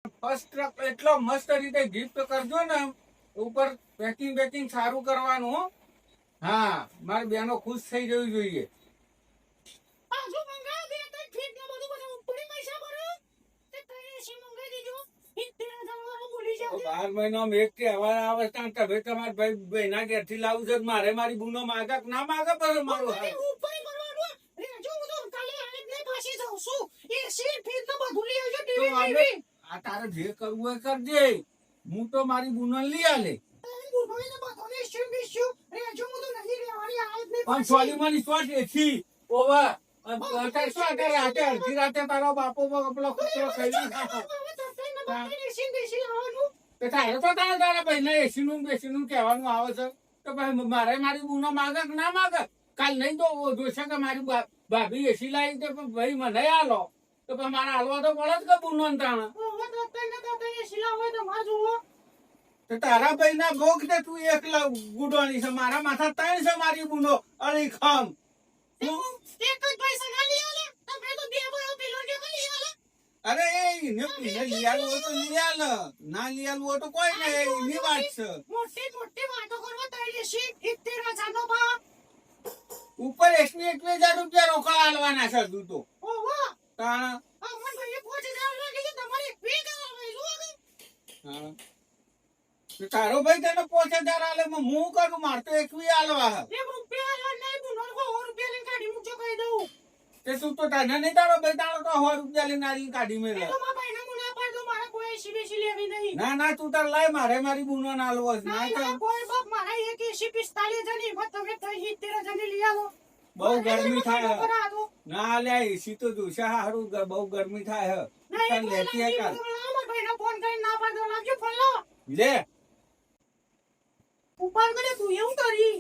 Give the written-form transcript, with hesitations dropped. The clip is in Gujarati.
ફર્સ્ટ ટ્રક એટલો મસ્ત રીતે ગિફ્ટ કરજો ને, ઉપર પેકિંગ સારું કરવાનું હો. હા, મારી બહેનો ખુશ થઈ જવી જોઈએ. પાછું મંગાવ દે તો ફીટ ને બધું બધું ઉપડી પૈસા ભરો તે તઈ એસી મંગાઈ દેજો. ઇત્તેર જણવાનું બોલી જાવ. 12 મહિનામાં એક તહેવાર આવે ત્યાં તમે તમારા ભાઈ બહેના ઘેરથી લાવું છે, મારે મારી બુનો માગા ના માગા પર મારું હાલ. ઉપર ભરવાનું રેજો હું તો કાલે આને ને પાછી જાઉં છું. એસી ફીટ ને બધું લઈ આવજો. તો અમે આ તારે જે કરવું હોય કરજે, હું તો મારી બુનો લઈ આલે. પણ સોલી મારી શોટ એથી ઓવા રાતે અડધી રાતે તારો બાપો પેલો કૂતરો ખાઈ લીધો. તારે તો તારા ભાઈને એસી નું બેસી નું કહેવાનું આવે છે. તો પછી મારે મારી બુનો માગે કે ના માગે? કાલ નહીં તો જોશે કે મારી ભાભી એસી લાવી, તો ભાઈ મને હાલો તો પછી મારે હાલવા તો પડે જ કે બુનો તાણે. તારા ભાઈ ના ભોગ દે, તું એકલા ગુડવાની છે, મારા માથા ત્રણ છે મારી બુનો અળી ખમ. અરે એને લઈ આલવું હોય તો લઈ આલ, ના લઈ આલવું હોય તો કોઈ નહીં, એની વાત છે. ઉપર 21,000 રૂપિયા રોકડા આલવાના છે તું તો. તાણ તારો ભાઈ તને 5,000 આલે, હું કરું, માર તો 21 આલવા. તે તું તો તને નહીં, તારો ભાઈ તારો તો 100 રૂપિયા લઈને આલી કાઢી મેળવે. ના ના, તું તાર લાય, મારે મારી બુનો ના આલવો છે. ના તો બહુ ગરમી થાય. ના લે એસી તો જોશે હારું, બહુ ગરમી થાય. લેતી હે કાલ લે ઉપર કરે તું એવું કરી